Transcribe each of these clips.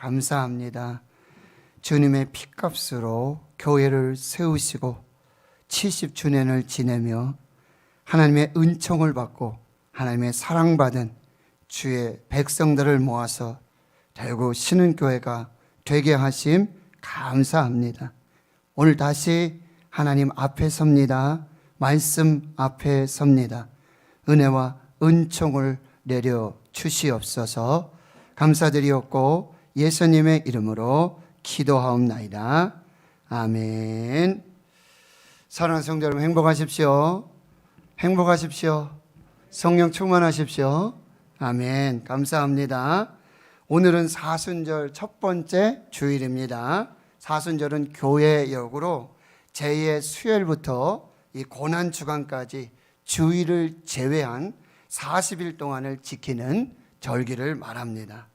감사합니다. 주님의 피값으로 교회를 세우시고 70주년을 지내며 하나님의 은총을 받고 하나님의 사랑받은 주의 백성들을 모아서 대구 신은교회가 되게 하심 감사합니다. 오늘 다시 하나님 앞에 섭니다. 말씀 앞에 섭니다. 은혜와 은총을 내려 주시옵소서. 감사드리옵고 예수님의 이름으로 기도하옵나이다. 아멘. 사랑하는 성도 여러분, 행복하십시오. 행복하십시오. 성령 충만하십시오. 아멘. 감사합니다. 오늘은 사순절 첫 번째 주일입니다. 사순절은 교회역으로 제2의 수요일부터 이 고난주간까지 주일을 제외한 40일 동안을 지키는 절기를 말합니다.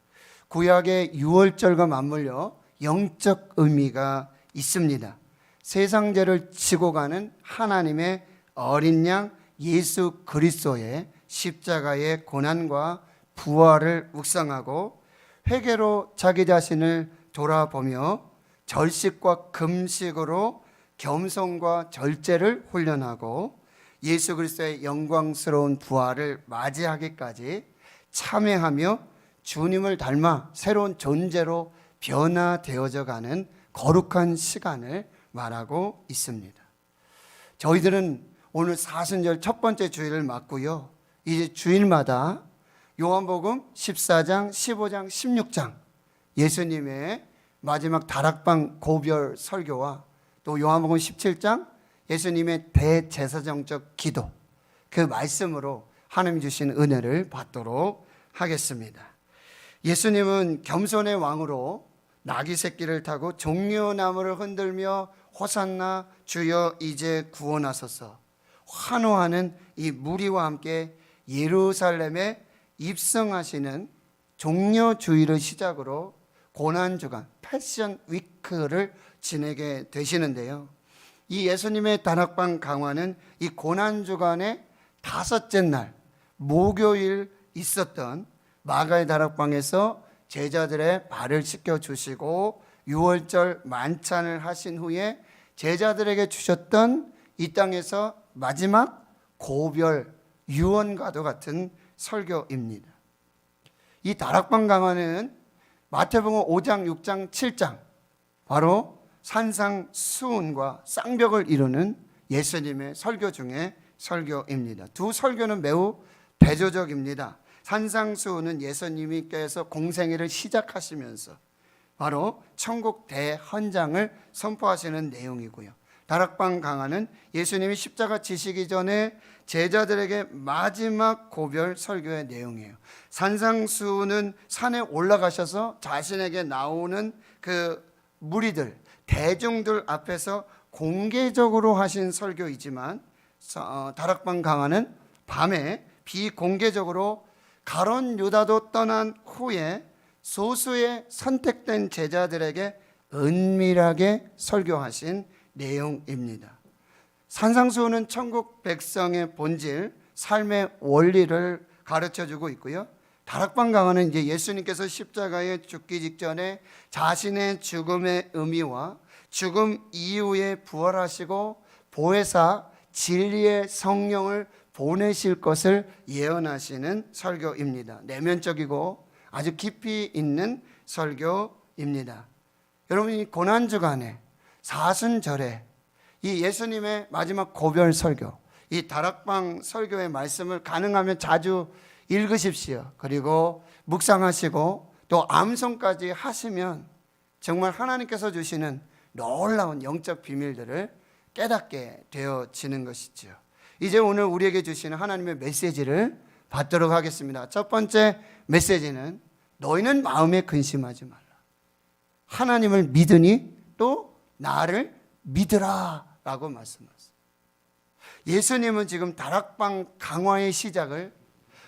구약의 유월절과 맞물려 영적 의미가 있습니다. 세상 죄를 지고 가는 하나님의 어린 양 예수 그리스도의 십자가의 고난과 부활을 묵상하고 회개로 자기 자신을 돌아보며 절식과 금식으로 겸손과 절제를 훈련하고 예수 그리스도의 영광스러운 부활을 맞이하기까지 참회하며 주님을 닮아 새로운 존재로 변화되어져 가는 거룩한 시간을 말하고 있습니다. 저희들은 오늘 사순절 첫 번째 주일을 맞고요. 이제 주일마다 요한복음 14장, 15장, 16장 예수님의 마지막 다락방 고별 설교와 또 요한복음 17장 예수님의 대제사장적 기도, 그 말씀으로 하나님 주신 은혜를 받도록 하겠습니다. 예수님은 겸손의 왕으로 나귀 새끼를 타고 종려나무를 흔들며 호산나 주여 이제 구원하소서 환호하는 이 무리와 함께 예루살렘에 입성하시는 종려주일을 시작으로 고난주간 패션 위크를 지내게 되시는데요. 이 예수님의 다락방 강화는 이 고난주간의 다섯째 날 목요일 있었던 마가의 다락방에서 제자들의 발을 씻겨주시고 유월절 만찬을 하신 후에 제자들에게 주셨던 이 땅에서 마지막 고별 유언과도 같은 설교입니다. 이 다락방 강화는 마태복음 5장, 6장, 7장 바로 산상수훈과 쌍벽을 이루는 예수님의 설교 중에 설교입니다. 두 설교는 매우 대조적입니다. 산상수훈은 예수님께서 공생애를 시작하시면서 바로 천국 대헌장을 선포하시는 내용이고요. 다락방 강화는 예수님이 십자가 지시기 전에 제자들에게 마지막 고별 설교의 내용이에요. 산상수훈은 산에 올라가셔서 자신에게 나오는 그 무리들, 대중들 앞에서 공개적으로 하신 설교이지만 다락방 강화는 밤에 비공개적으로 가룟 유다도 떠난 후에 소수의 선택된 제자들에게 은밀하게 설교하신 내용입니다. 산상수훈은 천국 백성의 본질, 삶의 원리를 가르쳐주고 있고요. 다락방 강화는 이제 예수님께서 십자가에 죽기 직전에 자신의 죽음의 의미와 죽음 이후에 부활하시고 보혜사 진리의 성령을 보내실 것을 예언하시는 설교입니다. 내면적이고 아주 깊이 있는 설교입니다. 여러분, 이 고난주간에 사순절에 이 예수님의 마지막 고별 설교, 이 다락방 설교의 말씀을 가능하면 자주 읽으십시오. 그리고 묵상하시고 또 암송까지 하시면 정말 하나님께서 주시는 놀라운 영적 비밀들을 깨닫게 되어지는 것이죠. 이제 오늘 우리에게 주시는 하나님의 메시지를 받도록 하겠습니다. 첫 번째 메시지는 너희는 마음에 근심하지 말라. 하나님을 믿으니 또 나를 믿으라 라고 말씀하셨어요. 예수님은 지금 다락방 강화의 시작을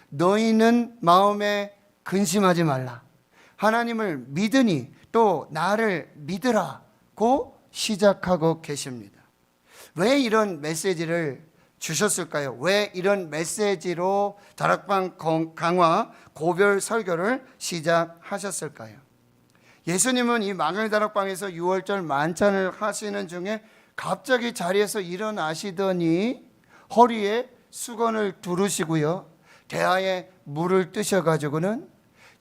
너희는 마음에 근심하지 말라. 하나님을 믿으니 또 나를 믿으라고 시작하고 계십니다. 왜 이런 메시지를 주셨을까요? 왜 이런 메시지로 다락방 강화 고별 설교를 시작하셨을까요? 예수님은 이 마가다락방에서 유월절 만찬을 하시는 중에 갑자기 자리에서 일어나시더니 허리에 수건을 두르시고요, 대야에 물을 뜨셔가지고는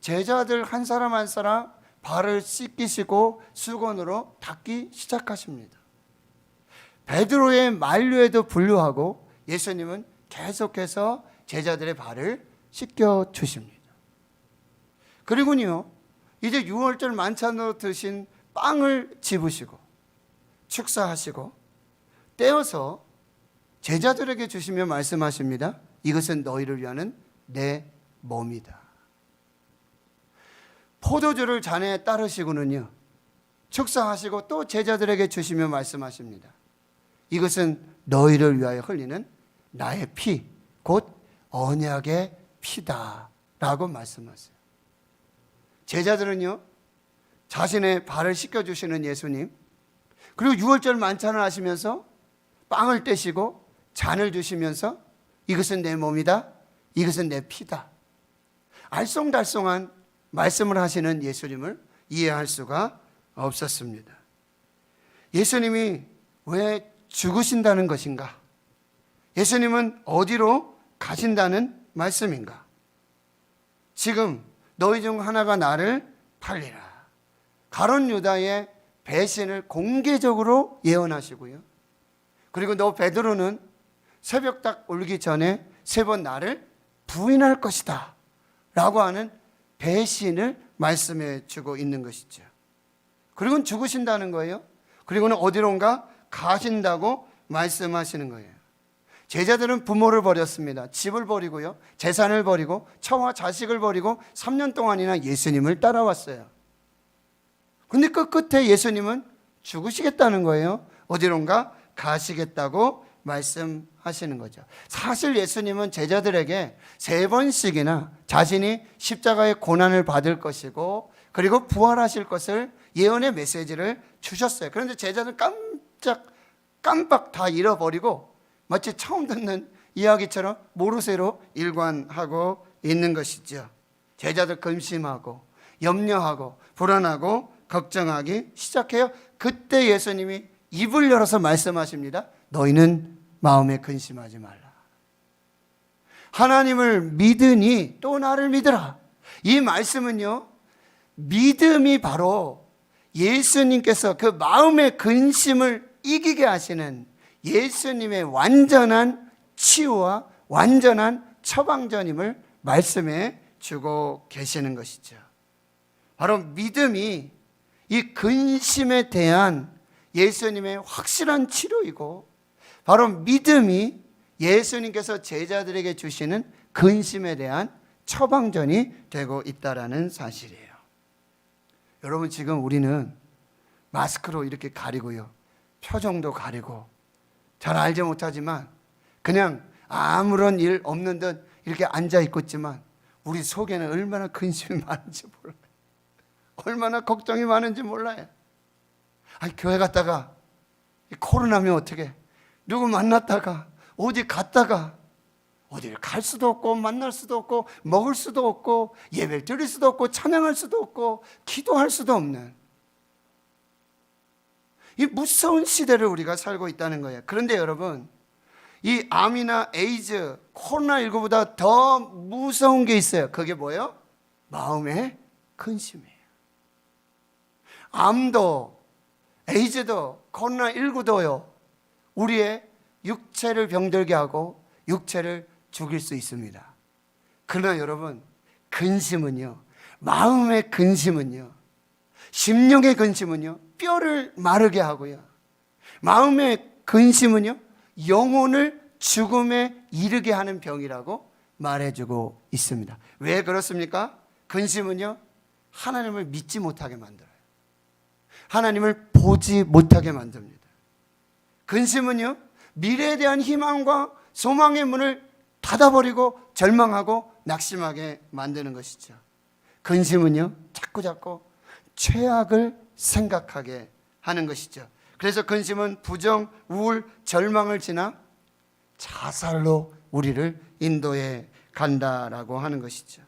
제자들 한 사람 한 사람 발을 씻기시고 수건으로 닦기 시작하십니다. 베드로의 만류에도 불구하고 예수님은 계속해서 제자들의 발을 씻겨 주십니다. 그리고요, 이제 유월절 만찬으로 드신 빵을 집으시고 축사하시고 떼어서 제자들에게 주시며 말씀하십니다. 이것은 너희를 위하는 내 몸이다. 포도주를 잔에 따르시고는요, 축사하시고 또 제자들에게 주시며 말씀하십니다. 이것은 너희를 위하여 흘리는 나의 피, 곧 언약의 피다라고 말씀하세요. 제자들은요, 자신의 발을 씻겨주시는 예수님, 그리고 유월절 만찬을 하시면서 빵을 떼시고 잔을 주시면서 이것은 내 몸이다, 이것은 내 피다, 알쏭달쏭한 말씀을 하시는 예수님을 이해할 수가 없었습니다. 예수님이 왜 죽으신다는 것인가? 예수님은 어디로 가신다는 말씀인가? 지금 너희 중 하나가 나를 팔리라. 가룟 유다의 배신을 공개적으로 예언하시고요, 그리고 너 베드로는 새벽 딱 울기 전에 3번 나를 부인할 것이다 라고 하는 배신을 말씀해 주고 있는 것이죠. 그리고 죽으신다는 거예요. 그리고는 어디론가 가신다고 말씀하시는 거예요. 제자들은 부모를 버렸습니다. 집을 버리고요, 재산을 버리고 처와 자식을 버리고 3년 동안이나 예수님을 따라왔어요. 근데 그 끝에 예수님은 죽으시겠다는 거예요. 어디론가 가시겠다고 말씀하시는 거죠. 사실 예수님은 제자들에게 3번씩이나 자신이 십자가의 고난을 받을 것이고 그리고 부활하실 것을 예언의 메시지를 주셨어요. 그런데 제자들은 깜빡 다 잃어버리고 마치 처음 듣는 이야기처럼 모르쇠로 일관하고 있는 것이죠. 제자들 근심하고 염려하고 불안하고 걱정하기 시작해요. 그때 예수님이 입을 열어서 말씀하십니다. 너희는 마음에 근심하지 말라. 하나님을 믿으니 또 나를 믿으라. 이 말씀은요, 믿음이 바로 예수님께서 그 마음의 근심을 이기게 하시는 예수님의 완전한 치유와 완전한 처방전임을 말씀해 주고 계시는 것이죠. 바로 믿음이 이 근심에 대한 예수님의 확실한 치료이고, 바로 믿음이 예수님께서 제자들에게 주시는 근심에 대한 처방전이 되고 있다는 사실이에요. 여러분, 지금 우리는 마스크로 이렇게 가리고요, 표정도 가리고 잘 알지 못하지만 그냥 아무런 일 없는 듯 이렇게 앉아 있겠지만 우리 속에는 얼마나 근심이 많은지 몰라요. 얼마나 걱정이 많은지 몰라요. 아니, 교회 갔다가 코로나면 어떻게, 누구 만났다가 어디 갔다가 어디를 갈 수도 없고 만날 수도 없고 먹을 수도 없고 예배를 드릴 수도 없고 찬양할 수도 없고 기도할 수도 없는 이 무서운 시대를 우리가 살고 있다는 거예요. 그런데 여러분, 이 암이나 에이즈, 코로나19보다 더 무서운 게 있어요. 그게 뭐예요? 마음의 근심이에요. 암도 에이즈도 코로나19도요, 우리의 육체를 병들게 하고 육체를 죽일 수 있습니다. 그러나 여러분, 근심은요, 마음의 근심은요, 심령의 근심은요, 뼈를 마르게 하고요, 마음의 근심은요, 영혼을 죽음에 이르게 하는 병이라고 말해주고 있습니다. 왜 그렇습니까? 근심은요, 하나님을 믿지 못하게 만들어요. 하나님을 보지 못하게 만듭니다. 근심은요, 미래에 대한 희망과 소망의 문을 닫아버리고 절망하고 낙심하게 만드는 것이죠. 근심은요, 자꾸 최악을 생각하게 하는 것이죠. 그래서 근심은 부정, 우울, 절망을 지나 자살로 우리를 인도해 간다라고 하는 것이죠.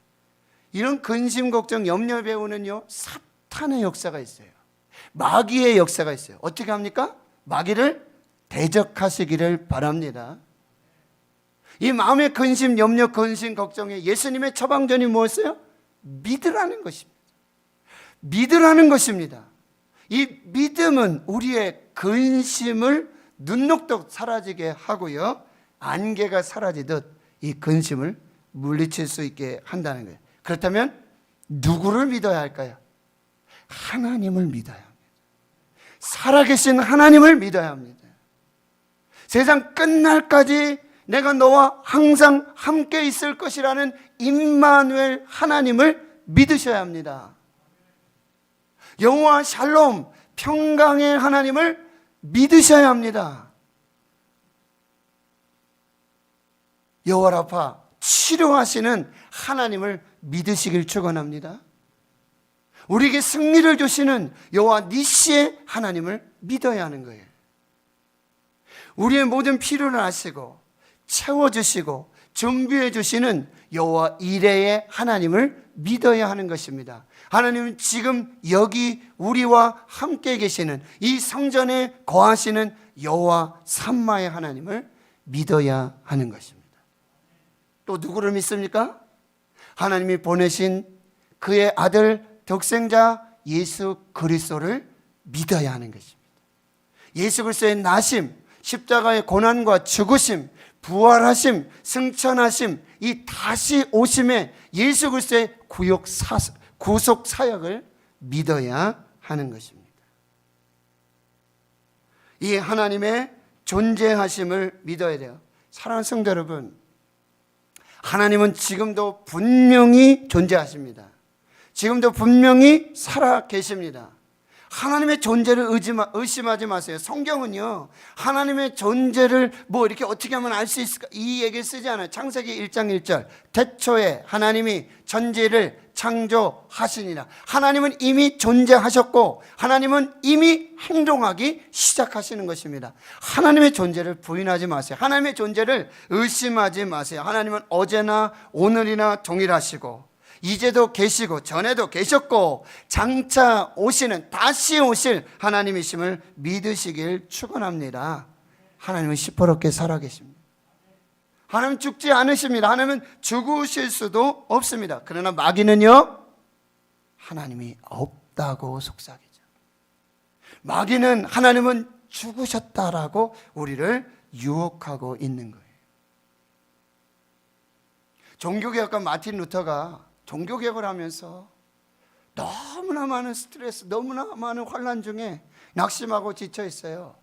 이런 근심, 걱정, 염려 배우는요, 사탄의 역사가 있어요. 마귀의 역사가 있어요. 어떻게 합니까? 마귀를 대적하시기를 바랍니다. 이 마음의 근심, 염려, 근심, 걱정에 예수님의 처방전이 무엇이에요? 믿으라는 것입니다. 믿으라는 것입니다. 이 믿음은 우리의 근심을 눈녹듯 사라지게 하고요, 안개가 사라지듯 이 근심을 물리칠 수 있게 한다는 거예요. 그렇다면 누구를 믿어야 할까요? 하나님을 믿어야 합니다. 살아계신 하나님을 믿어야 합니다. 세상 끝날까지 내가 너와 항상 함께 있을 것이라는 임마누엘 하나님을 믿으셔야 합니다. 여호와 샬롬, 평강의 하나님을 믿으셔야 합니다. 여호와 라파, 치료하시는 하나님을 믿으시길 축원합니다. 우리에게 승리를 주시는 여호와 니시의 하나님을 믿어야 하는 거예요. 우리의 모든 필요를 아시고 채워주시고 준비해 주시는 여호와 이레의 하나님을 믿어야 하는 것입니다. 하나님은 지금 여기 우리와 함께 계시는 이 성전에 거하시는 여호와 삼마의 하나님을 믿어야 하는 것입니다. 또 누구를 믿습니까? 하나님이 보내신 그의 아들 독생자 예수 그리스도를 믿어야 하는 것입니다. 예수 그리스도의 나심, 십자가의 고난과 죽으심, 부활하심, 승천하심, 이 다시 오심의 예수 그리스도의 구속 사역을 믿어야 하는 것입니다. 이 하나님의 존재하심을 믿어야 돼요. 사랑하는 성도 여러분, 하나님은 지금도 분명히 존재하십니다. 지금도 분명히 살아 계십니다. 하나님의 존재를 의심하지 마세요. 성경은요, 하나님의 존재를 뭐 이렇게 어떻게 하면 알 수 있을까, 이 얘기를 쓰지 않아요. 창세기 1장 1절, 태초에 하나님이 천지를 창조하시니라. 하나님은 이미 존재하셨고 하나님은 이미 행동하기 시작하시는 것입니다. 하나님의 존재를 부인하지 마세요. 하나님의 존재를 의심하지 마세요. 하나님은 어제나 오늘이나 동일하시고 이제도 계시고 전에도 계셨고 장차 오시는, 다시 오실 하나님이심을 믿으시길 축원합니다. 하나님은 시퍼렇게 살아계십니다. 하나님은 죽지 않으십니다. 하나님은 죽으실 수도 없습니다. 그러나 마귀는요, 하나님이 없다고 속삭이죠. 마귀는 하나님은 죽으셨다라고 우리를 유혹하고 있는 거예요. 종교개혁가 마틴 루터가 종교개혁을 하면서 너무나 많은 스트레스, 너무나 많은 환난 중에 낙심하고 지쳐 있어요.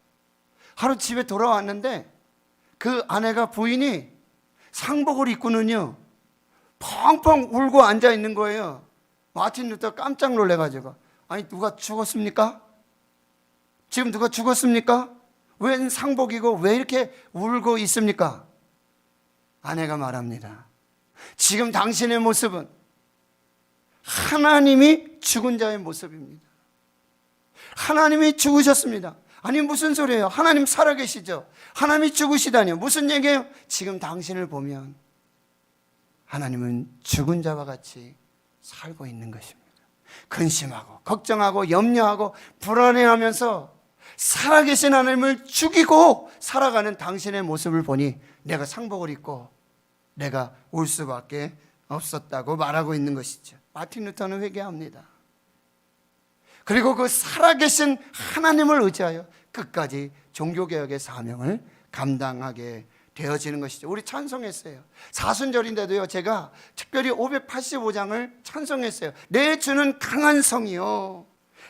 하루 집에 돌아왔는데 그 아내가, 부인이 상복을 입고는요 펑펑 울고 앉아 있는 거예요. 마틴 루터 깜짝 놀래가지고, 아니 누가 죽었습니까? 지금 누가 죽었습니까? 웬 상복이고 왜 이렇게 울고 있습니까? 아내가 말합니다. 지금 당신의 모습은 하나님이 죽은 자의 모습입니다. 하나님이 죽으셨습니다. 아니 무슨 소리예요? 하나님 살아계시죠? 하나님이 죽으시다니요? 무슨 얘기예요? 지금 당신을 보면 하나님은 죽은 자와 같이 살고 있는 것입니다. 근심하고 걱정하고 염려하고 불안해하면서 살아계신 하나님을 죽이고 살아가는 당신의 모습을 보니 내가 상복을 입고 내가 울 수밖에 없었다고 말하고 있는 것이죠. 마틴 루터는 회개합니다. 그리고 그 살아계신 하나님을 의지하여 끝까지 종교개혁의 사명을 감당하게 되어지는 것이죠. 우리 찬송했어요. 사순절인데도요, 제가 특별히 585장을 찬송했어요. 내 주는 강한 성이요,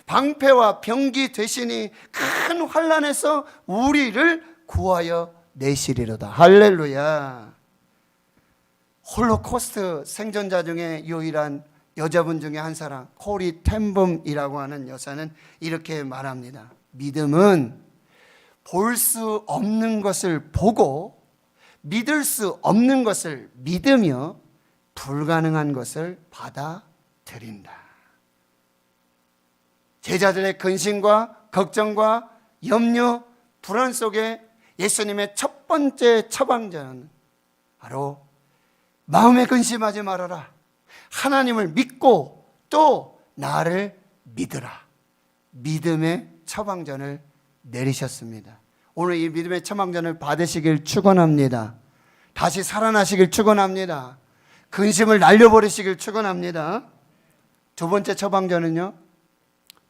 방패와 병기 되시니 큰 환난에서 우리를 구하여 내시리로다. 할렐루야. 홀로코스트 생존자 중에 유일한 여자분 중에 한 사람, 코리 텐범이라고 하는 여사는 이렇게 말합니다. 믿음은 볼 수 없는 것을 보고 믿을 수 없는 것을 믿으며 불가능한 것을 받아들인다. 제자들의 근심과 걱정과 염려, 불안 속에 예수님의 첫 번째 처방전은 바로 마음에 근심하지 말아라. 하나님을 믿고 또 나를 믿으라. 믿음의 처방전을 내리셨습니다. 오늘 이 믿음의 처방전을 받으시길 축원합니다. 다시 살아나시길 축원합니다. 근심을 날려버리시길 축원합니다. 두 번째 처방전은요,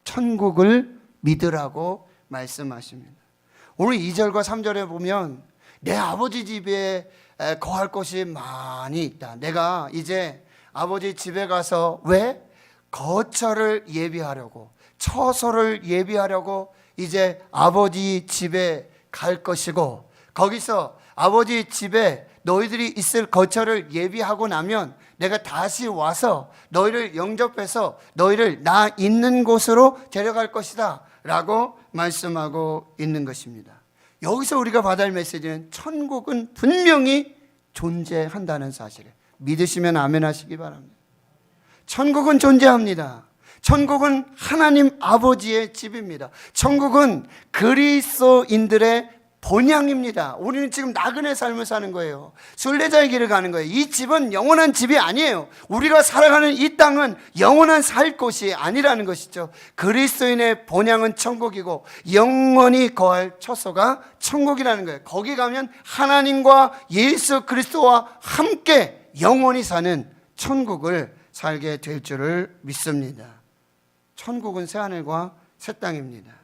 천국을 믿으라고 말씀하십니다. 오늘 2절과 3절에 보면 내 아버지 집에 거할 곳이 많이 있다. 내가 이제 아버지 집에 가서 왜? 거처를 예비하려고, 처소를 예비하려고 이제 아버지 집에 갈 것이고, 거기서 아버지 집에 너희들이 있을 거처를 예비하고 나면 내가 다시 와서 너희를 영접해서 너희를 나 있는 곳으로 데려갈 것이다 라고 말씀하고 있는 것입니다. 여기서 우리가 받아야 할 메시지는 천국은 분명히 존재한다는 사실을 믿으시면 아멘 하시기 바랍니다. 천국은 존재합니다. 천국은 하나님 아버지의 집입니다. 천국은 그리스도인들의 본향입니다. 우리는 지금 나그네 삶을 사는 거예요. 순례자의 길을 가는 거예요. 이 집은 영원한 집이 아니에요. 우리가 살아가는 이 땅은 영원한 살 곳이 아니라는 것이죠. 그리스도인의 본향은 천국이고 영원히 거할 처소가 천국이라는 거예요. 거기 가면 하나님과 예수 그리스도와 함께 영원히 사는 천국을 살게 될 줄을 믿습니다. 천국은 새하늘과 새 땅입니다.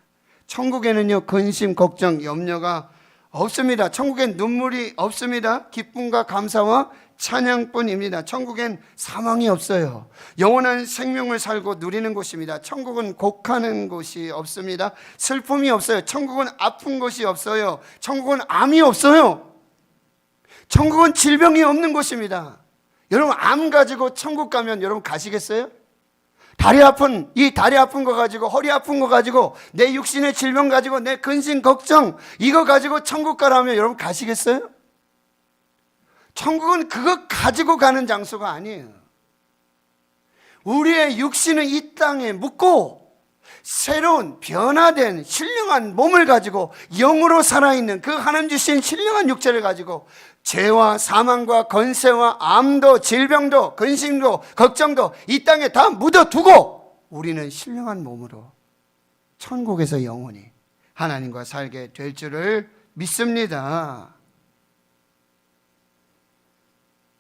천국에는요, 근심, 걱정, 염려가 없습니다. 천국엔 눈물이 없습니다. 기쁨과 감사와 찬양뿐입니다. 천국엔 사망이 없어요. 영원한 생명을 살고 누리는 곳입니다. 천국은 곡하는 곳이 없습니다. 슬픔이 없어요. 천국은 아픈 곳이 없어요. 천국은 암이 없어요. 천국은 질병이 없는 곳입니다. 여러분, 암 가지고 천국 가면 여러분 가시겠어요? 다리 아픈 거 가지고, 허리 아픈 거 가지고, 내 육신의 질병 가지고, 내 근심 걱정 이거 가지고 천국 가라면 여러분 가시겠어요? 천국은 그거 가지고 가는 장소가 아니에요. 우리의 육신은 이 땅에 묻고 새로운 변화된 신령한 몸을 가지고 영으로 살아있는 그 하나님 주신 신령한 육체를 가지고 죄와 사망과 건세와 암도 질병도 근심도 걱정도 이 땅에 다 묻어두고 우리는 신령한 몸으로 천국에서 영원히 하나님과 살게 될 줄을 믿습니다.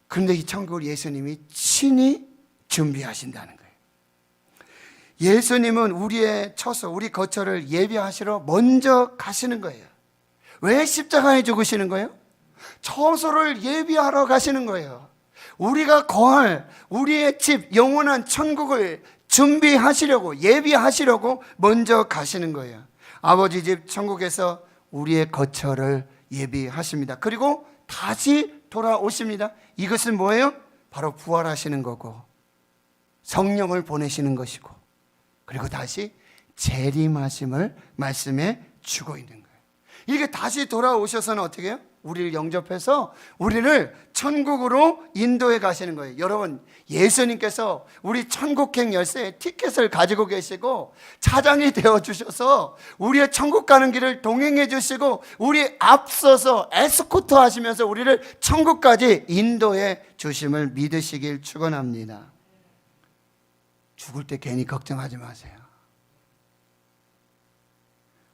그런데 이 천국을 예수님이 친히 준비하신다는 거예요. 예수님은 우리의 처소, 우리 거처를 예비하시러 먼저 가시는 거예요. 왜 십자가에 죽으시는 거예요? 처소를 예비하러 가시는 거예요. 우리가 거할 우리의 집, 영원한 천국을 준비하시려고, 예비하시려고 먼저 가시는 거예요. 아버지 집 천국에서 우리의 거처를 예비하십니다. 그리고 다시 돌아오십니다. 이것은 뭐예요? 바로 부활하시는 거고 성령을 보내시는 것이고, 그리고 다시 재림하심을 말씀해 주고 있는 거예요. 이게 다시 돌아오셔서는 어떻게 해요? 우리를 영접해서 우리를 천국으로 인도해 가시는 거예요. 여러분, 예수님께서 우리 천국행 열쇠의 티켓을 가지고 계시고 차장이 되어 주셔서 우리의 천국 가는 길을 동행해 주시고 우리 앞서서 에스코트 하시면서 우리를 천국까지 인도해 주심을 믿으시길 축원합니다. 죽을 때 괜히 걱정하지 마세요.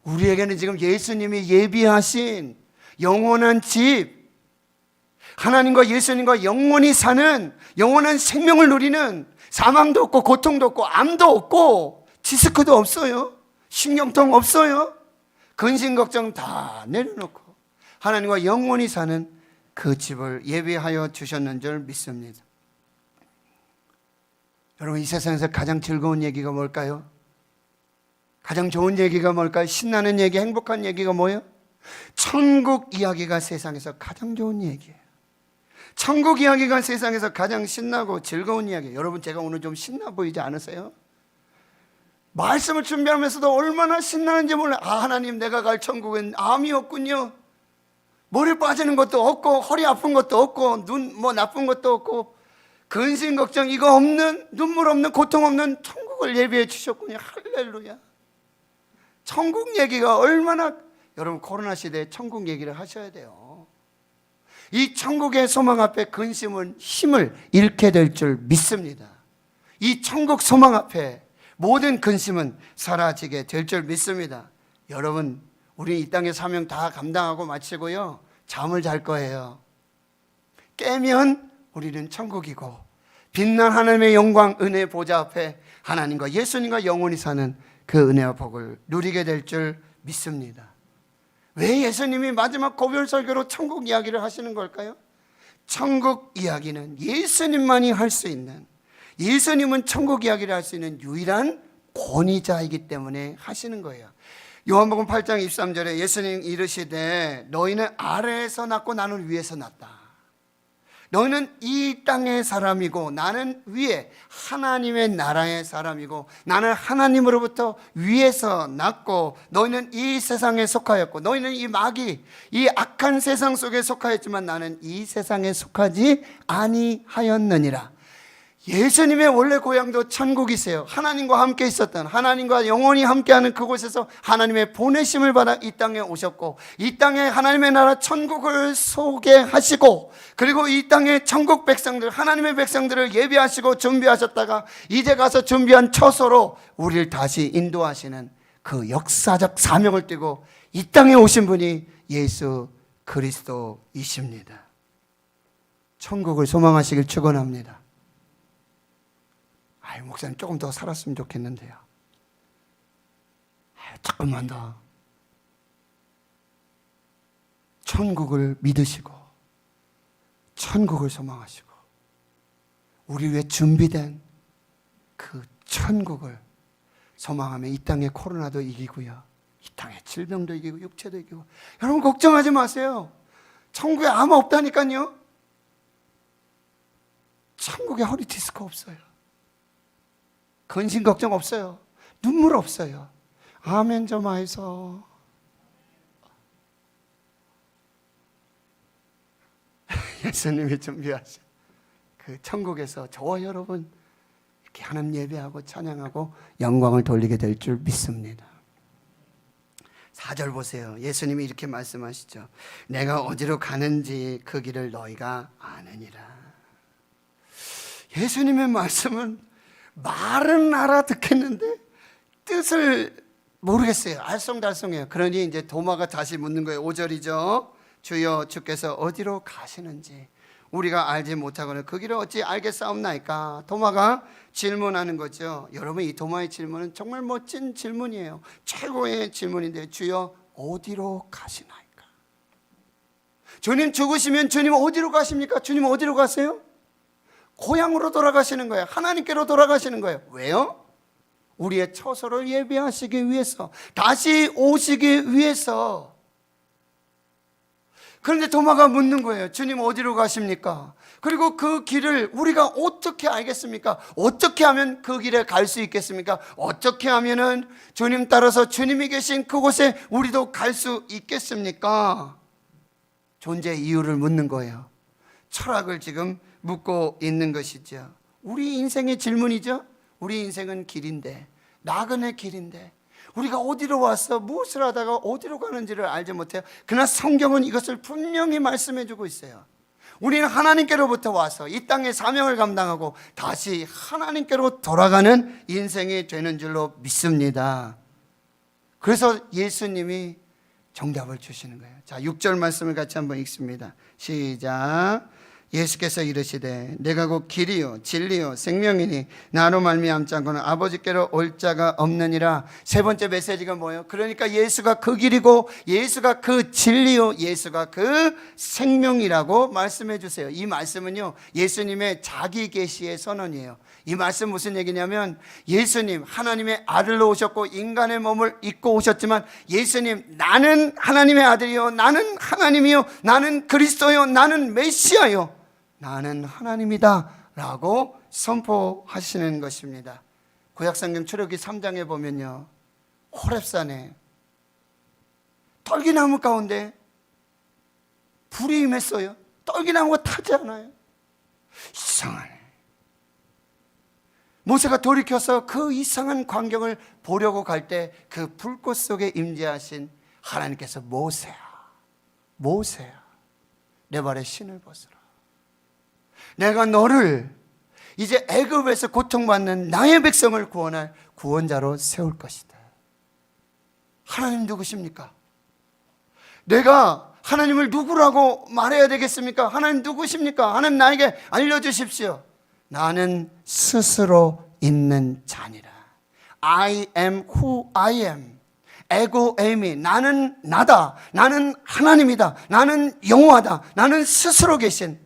우리에게는 지금 예수님이 예비하신 영원한 집, 하나님과 예수님과 영원히 사는 영원한 생명을 누리는, 사망도 없고 고통도 없고 암도 없고 디스크도 없어요. 신경통 없어요. 근심 걱정 다 내려놓고 하나님과 영원히 사는 그 집을 예비하여 주셨는 줄 믿습니다. 여러분, 이 세상에서 가장 즐거운 얘기가 뭘까요? 가장 좋은 얘기가 뭘까요? 신나는 얘기, 행복한 얘기가 뭐예요? 천국 이야기가 세상에서 가장 좋은 얘기예요. 천국 이야기가 세상에서 가장 신나고 즐거운 이야기예요. 여러분, 제가 오늘 좀 신나 보이지 않으세요? 말씀을 준비하면서도 얼마나 신나는지 몰라요. 하나님, 내가 갈 천국은 암이 없군요. 머리 빠지는 것도 없고 허리 아픈 것도 없고 눈 나쁜 것도 없고 근심 걱정 이거 없는, 눈물 없는, 고통 없는 천국을 예비해 주셨군요. 할렐루야. 천국 얘기가 얼마나, 여러분, 코로나 시대에 천국 얘기를 하셔야 돼요. 이 천국의 소망 앞에 근심은 힘을 잃게 될 줄 믿습니다. 이 천국 소망 앞에 모든 근심은 사라지게 될 줄 믿습니다. 여러분, 우리 이 땅의 사명 다 감당하고 마치고요, 잠을 잘 거예요. 깨면 우리는 천국이고 빛난 하나님의 영광 은혜 보좌 앞에 하나님과 예수님과 영원히 사는 그 은혜와 복을 누리게 될 줄 믿습니다. 왜 예수님이 마지막 고별 설교로 천국 이야기를 하시는 걸까요? 천국 이야기는 예수님만이 할 수 있는, 예수님은 천국 이야기를 할 수 있는 유일한 권위자이기 때문에 하시는 거예요. 요한복음 8장 23절에 예수님 이르시되 너희는 아래에서 났고 나는 위에서 났다. 너희는 이 땅의 사람이고 나는 위에 하나님의 나라의 사람이고, 나는 하나님으로부터 위에서 났고 너희는 이 세상에 속하였고, 너희는 이 마귀, 이 악한 세상 속에 속하였지만 나는 이 세상에 속하지 아니하였느니라. 예수님의 원래 고향도 천국이세요. 하나님과 함께 있었던, 하나님과 영원히 함께하는 그곳에서 하나님의 보내심을 받아 이 땅에 오셨고, 이 땅에 하나님의 나라 천국을 소개하시고, 그리고 이 땅에 천국 백성들, 하나님의 백성들을 예비하시고 준비하셨다가 이제 가서 준비한 처소로 우리를 다시 인도하시는 그 역사적 사명을 띠고 이 땅에 오신 분이 예수 그리스도이십니다. 천국을 소망하시길 축원합니다. 목사님 조금 더 살았으면 좋겠는데요. 조금만 더. 천국을 믿으시고 천국을 소망하시고 우리 위해 준비된 그 천국을 소망하며 이 땅의 코로나도 이기고요, 이 땅의 질병도 이기고 육체도 이기고. 여러분 걱정하지 마세요. 천국에 아무 없다니까요. 천국에 허리 디스크 없어요. 근심 걱정 없어요. 눈물 없어요. 아멘 좀 하이소. 예수님이 준비하신 그 천국에서 저와 여러분 이렇게 하나님 예배하고 찬양하고 영광을 돌리게 될 줄 믿습니다. 4절 보세요. 예수님이 이렇게 말씀하시죠. 내가 어디로 가는지 그 길을 너희가 아느니라. 예수님의 말씀은 말은 알아듣겠는데 뜻을 모르겠어요. 알쏭달쏭해요. 그러니 이제 도마가 다시 묻는 거예요. 5절이죠. 주여 주께서 어디로 가시는지 우리가 알지 못하거늘 그 길을 어찌 알겠사옵나이까. 도마가 질문하는 거죠. 여러분, 이 도마의 질문은 정말 멋진 질문이에요. 최고의 질문인데, 주여 어디로 가시나이까. 주님 죽으시면 주님 어디로 가십니까? 주님 어디로 가세요? 고향으로 돌아가시는 거예요. 하나님께로 돌아가시는 거예요. 왜요? 우리의 처소를 예비하시기 위해서, 다시 오시기 위해서. 그런데 도마가 묻는 거예요. 주님 어디로 가십니까? 그리고 그 길을 우리가 어떻게 알겠습니까? 어떻게 하면 그 길에 갈 수 있겠습니까? 어떻게 하면은 주님 따라서 주님이 계신 그곳에 우리도 갈 수 있겠습니까? 존재 이유를 묻는 거예요. 철학을 지금 묻고 있는 것이죠. 우리 인생의 질문이죠. 우리 인생은 길인데, 나그네 길인데 우리가 어디로 와서 무엇을 하다가 어디로 가는지를 알지 못해요. 그러나 성경은 이것을 분명히 말씀해 주고 있어요. 우리는 하나님께로부터 와서 이 땅의 사명을 감당하고 다시 하나님께로 돌아가는 인생이 되는 줄로 믿습니다. 그래서 예수님이 정답을 주시는 거예요. 자, 6절 말씀을 같이 한번 읽습니다. 시작. 예수께서 이르시되 내가 곧 길이요 진리요 생명이니 나로 말미암지 않고는 아버지께로 올 자가 없느니라. 세 번째 메시지가 뭐예요? 그러니까 예수가 그 길이고 예수가 그 진리요 예수가 그 생명이라고 말씀해 주세요. 이 말씀은요, 예수님의 자기 계시의 선언이에요. 이 말씀 무슨 얘기냐면, 예수님 하나님의 아들로 오셨고 인간의 몸을 입고 오셨지만, 예수님 나는 하나님의 아들이요, 나는 하나님이요, 나는 그리스도요, 나는 메시아요, 나는 하나님이다 라고 선포하시는 것입니다. 구약성경 출애굽기 3장에 보면요, 호렙산에 떨기나무 가운데 불이 임했어요. 떨기나무가 타지 않아요. 이상하네. 모세가 돌이켜서 그 이상한 광경을 보려고 갈 때 그 불꽃 속에 임재하신 하나님께서 모세야, 모세야, 내 발에 신을 벗으라. 내가 너를 이제 애굽에서 고통받는 나의 백성을 구원할 구원자로 세울 것이다. 하나님 누구십니까? 내가 하나님을 누구라고 말해야 되겠습니까? 하나님 누구십니까? 하나님 나에게 알려주십시오. 나는 스스로 있는 자니라. I am who I am. 에고 에이미. 나는 나다. 나는 하나님이다. 나는 영원하다. 나는 스스로 계신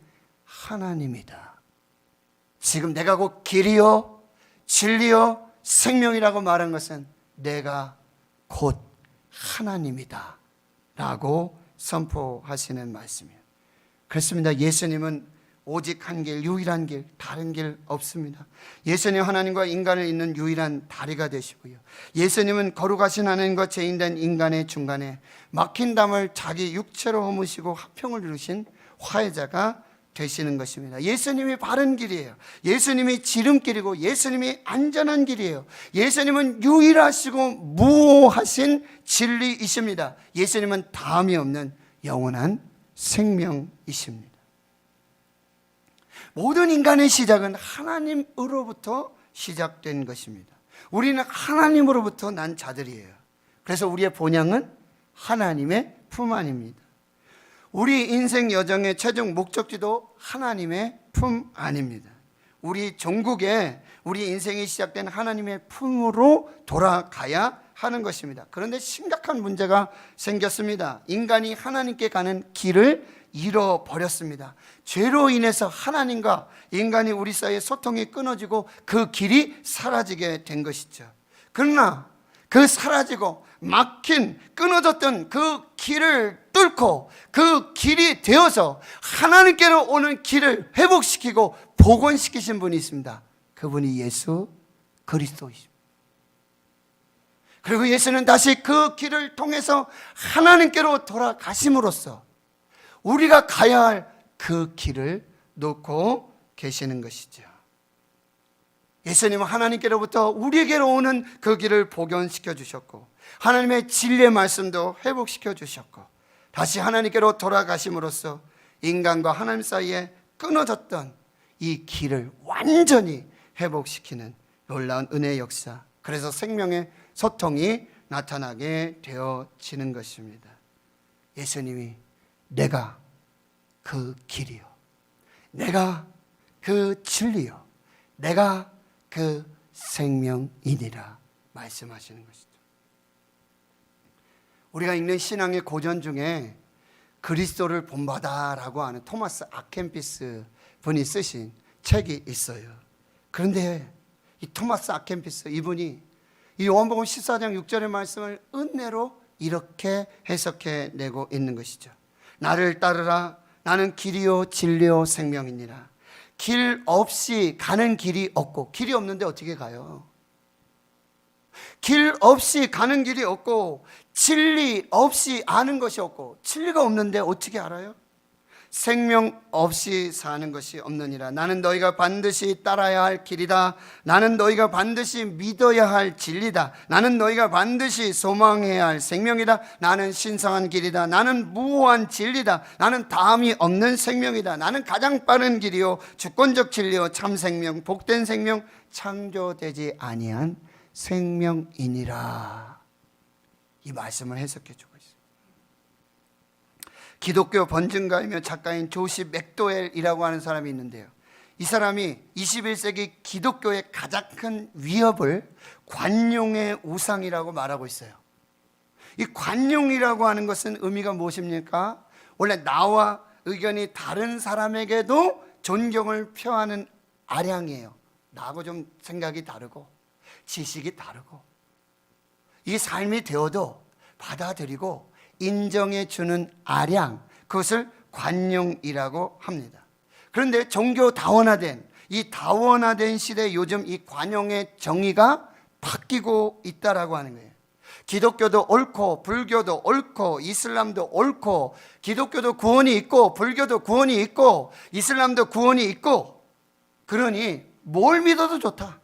하나님이다. 지금 내가 곧 길이요 진리요 생명이라고 말한 것은 내가 곧 하나님이다 라고 선포하시는 말씀이에요. 그렇습니다. 예수님은 오직 한 길, 유일한 길, 다른 길 없습니다. 예수님 하나님과 인간을 잇는 유일한 다리가 되시고요. 예수님은 거룩하신 하나님과 죄인된 인간의 중간에 막힌 담을 자기 육체로 허무시고 화평을 이루신 화해자가 되시는 것입니다. 예수님이 바른 길이에요. 예수님이 지름길이고 예수님이 안전한 길이에요. 예수님은 유일하시고 무오하신 진리이십니다. 예수님은 다함이 없는 영원한 생명이십니다. 모든 인간의 시작은 하나님으로부터 시작된 것입니다. 우리는 하나님으로부터 난 자들이에요. 그래서 우리의 본향은 하나님의 품 안입니다. 우리 인생 여정의 최종 목적지도 하나님의 품 안입니다. 우리 종국에 우리 인생이 시작된 하나님의 품으로 돌아가야 하는 것입니다. 그런데 심각한 문제가 생겼습니다. 인간이 하나님께 가는 길을 잃어버렸습니다. 죄로 인해서 하나님과 인간이 우리 사이에 소통이 끊어지고 그 길이 사라지게 된 것이죠. 그러나 그 사라지고 막힌 끊어졌던 그 길을 뚫고 그 길이 되어서 하나님께로 오는 길을 회복시키고 복원시키신 분이 있습니다. 그분이 예수 그리스도이십니다. 그리고 예수는 다시 그 길을 통해서 하나님께로 돌아가심으로써 우리가 가야 할 그 길을 놓고 계시는 것이죠. 예수님은 하나님께로부터 우리에게로 오는 그 길을 복원시켜 주셨고 하나님의 진리의 말씀도 회복시켜 주셨고 다시 하나님께로 돌아가심으로써 인간과 하나님 사이에 끊어졌던 이 길을 완전히 회복시키는 놀라운 은혜의 역사, 그래서 생명의 소통이 나타나게 되어지는 것입니다. 예수님이 내가 그 길이요, 내가 그 진리요, 내가 그 생명이니라 말씀하시는 것이죠. 우리가 읽는 신앙의 고전 중에 그리스도를 본받아라고 하는 토마스 아켄피스 분이 쓰신 책이 있어요. 그런데 이 토마스 아켄피스 이분이 이 요한복음 14장 6절의 말씀을 은혜로 이렇게 해석해 내고 있는 것이죠. 나를 따르라. 나는 길이요 진리요 생명이니라. 길 없이 가는 길이 없고, 길이 없는데 어떻게 가요? 길 없이 가는 길이 없고 진리 없이 아는 것이 없고, 진리가 없는데 어떻게 알아요? 생명 없이 사는 것이 없느니라. 나는 너희가 반드시 따라야 할 길이다. 나는 너희가 반드시 믿어야 할 진리다. 나는 너희가 반드시 소망해야 할 생명이다. 나는 신성한 길이다. 나는 무오한 진리다. 나는 다함이 없는 생명이다. 나는 가장 빠른 길이요 주권적 진리요 참 생명, 복된 생명, 창조되지 아니한 생명이니라. 이 말씀을 해석해 주고 있습니다. 기독교 번증가이며 작가인 조시 맥도웰이라고 하는 사람이 있는데요, 이 사람이 21세기 기독교의 가장 큰 위협을 관용의 우상이라고 말하고 있어요. 이 관용이라고 하는 것은 의미가 무엇입니까? 원래 나와 의견이 다른 사람에게도 존경을 표하는 아량이에요. 나하고 좀 생각이 다르고 지식이 다르고 이 삶이 되어도 받아들이고 인정해 주는 아량, 그것을 관용이라고 합니다. 그런데 종교 다원화된, 이 다원화된 시대에 요즘 이 관용의 정의가 바뀌고 있다라고 하는 거예요. 기독교도 옳고 불교도 옳고 이슬람도 옳고, 기독교도 구원이 있고 불교도 구원이 있고 이슬람도 구원이 있고, 그러니 뭘 믿어도 좋다,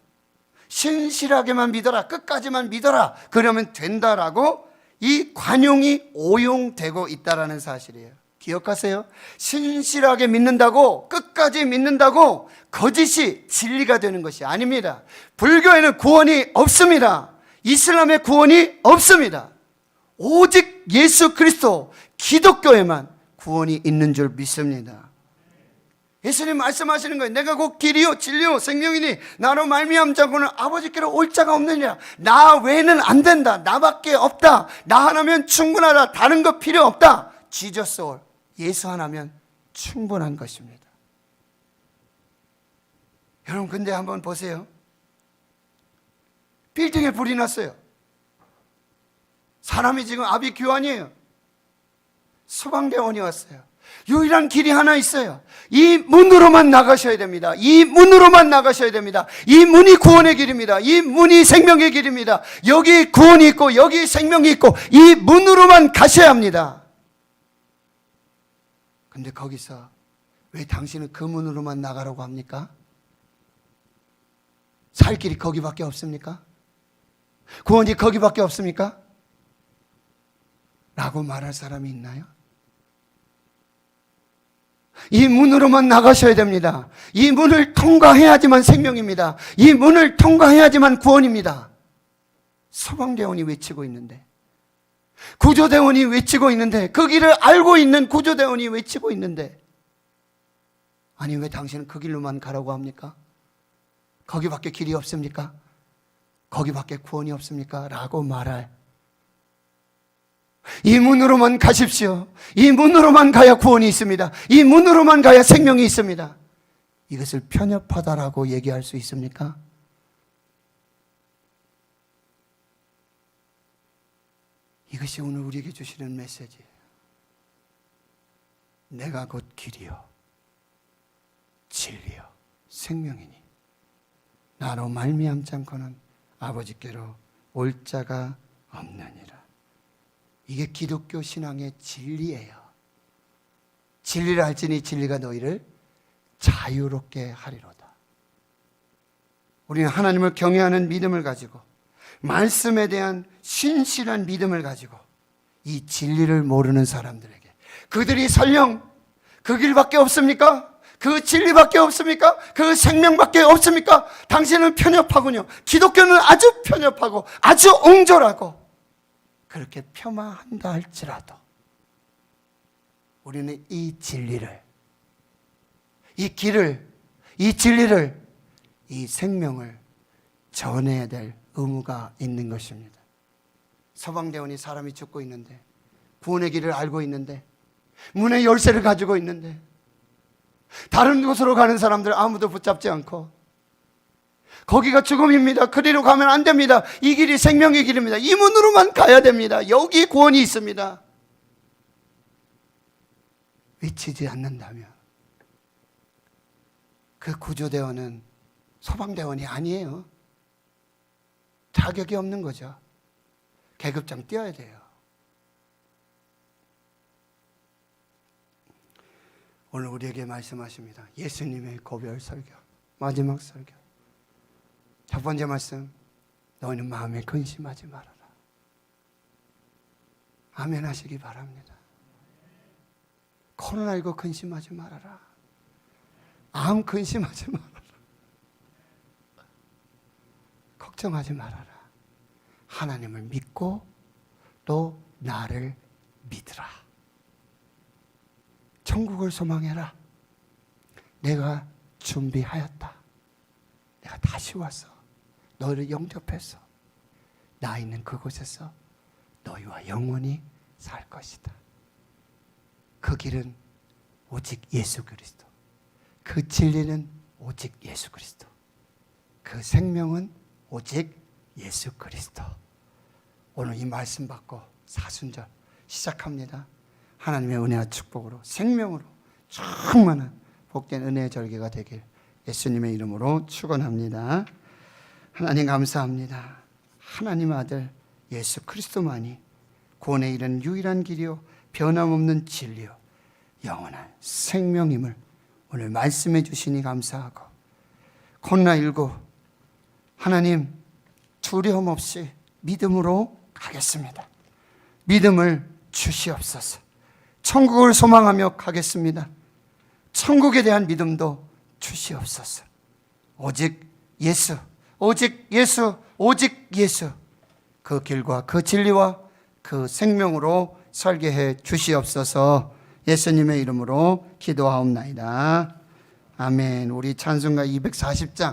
신실하게만 믿어라, 끝까지만 믿어라, 그러면 된다라고 이 관용이 오용되고 있다라는 사실이에요. 기억하세요? 신실하게 믿는다고, 끝까지 믿는다고 거짓이 진리가 되는 것이 아닙니다. 불교에는 구원이 없습니다. 이슬람에 구원이 없습니다. 오직 예수 그리스도, 기독교에만 구원이 있는 줄 믿습니다. 예수님 말씀하시는 거예요. 내가 곧 길이요 진리요 생명이니 나로 말미암지 않고는 아버지께로 올 자가 없느니라. 나 외에는 안 된다. 나밖에 없다. 나 하나면 충분하다. 다른 거 필요 없다. Jesus all. 예수 하나면 충분한 것입니다. 여러분 근데 한번 보세요. 빌딩에 불이 났어요. 사람이 지금 아비규환이에요. 소방대원이 왔어요. 유일한 길이 하나 있어요. 이 문으로만 나가셔야 됩니다. 이 문으로만 나가셔야 됩니다. 이 문이 구원의 길입니다. 이 문이 생명의 길입니다. 여기 구원이 있고 여기 생명이 있고 이 문으로만 가셔야 합니다. 근데 거기서 왜 당신은 그 문으로만 나가라고 합니까? 살 길이 거기밖에 없습니까? 구원이 거기밖에 없습니까? 라고 말할 사람이 있나요? 이 문으로만 나가셔야 됩니다. 이 문을 통과해야지만 생명입니다. 이 문을 통과해야지만 구원입니다. 소방대원이 외치고 있는데, 구조대원이 외치고 있는데, 그 길을 알고 있는 구조대원이 외치고 있는데, 아니 왜 당신은 그 길로만 가라고 합니까? 거기밖에 길이 없습니까? 거기밖에 구원이 없습니까? 라고 말할, 이 문으로만 가십시오. 이 문으로만 가야 구원이 있습니다. 이 문으로만 가야 생명이 있습니다. 이것을 편협하다라고 얘기할 수 있습니까? 이것이 오늘 우리에게 주시는 메시지예요. 내가 곧 길이요 진리요 생명이니 나로 말미암지 않고는 아버지께로 올 자가 없느니라. 이게 기독교 신앙의 진리예요. 진리를 알지니 진리가 너희를 자유롭게 하리로다. 우리는 하나님을 경외하는 믿음을 가지고 말씀에 대한 신실한 믿음을 가지고 이 진리를 모르는 사람들에게, 그들이 설령 그 길밖에 없습니까? 그 진리밖에 없습니까? 그 생명밖에 없습니까? 당신은 편협하군요. 기독교는 아주 편협하고 아주 옹졸하고, 그렇게 폄하한다 할지라도 우리는 이 진리를, 이 길을, 이 진리를, 이 생명을 전해야 될 의무가 있는 것입니다. 서방대원이 사람이 죽고 있는데, 구원의 길을 알고 있는데, 문의 열쇠를 가지고 있는데, 다른 곳으로 가는 사람들 아무도 붙잡지 않고, 거기가 죽음입니다. 그리로 가면 안 됩니다. 이 길이 생명의 길입니다. 이 문으로만 가야 됩니다. 여기 구원이 있습니다. 외치지 않는다면 그 구조대원은 소방대원이 아니에요. 자격이 없는 거죠. 계급장 띄어야 돼요. 오늘 우리에게 말씀하십니다. 예수님의 고별 설교, 마지막 설교. 첫 번째 말씀, 너희는 마음에 근심하지 말아라. 아멘 하시기 바랍니다. 코로나19 근심하지 말아라. 암 근심하지 말아라. 걱정하지 말아라. 하나님을 믿고 또 나를 믿으라. 천국을 소망해라. 내가 준비하였다. 내가 다시 와서 너희를 영접해서 나 있는 그곳에서 너희와 영원히 살 것이다. 그 길은 오직 예수 그리스도, 그 진리는 오직 예수 그리스도, 그 생명은 오직 예수 그리스도. 오늘 이 말씀 받고 사순절 시작합니다. 하나님의 은혜와 축복으로 생명으로 충만한 복된 은혜의 절기가 되길 예수님의 이름으로 축원합니다. 하나님 감사합니다. 하나님 아들 예수 그리스도만이 구원에 이른 유일한 길이요 변함없는 진리요 영원한 생명임을 오늘 말씀해 주시니 감사하고, 코로나19 하나님 두려움 없이 믿음으로 가겠습니다. 믿음을 주시옵소서. 천국을 소망하며 가겠습니다. 천국에 대한 믿음도 주시옵소서. 오직 예수, 오직 예수, 오직 예수. 그 길과 그 진리와 그 생명으로 살게 해 주시옵소서. 예수님의 이름으로 기도하옵나이다. 아멘. 우리 찬송가 240장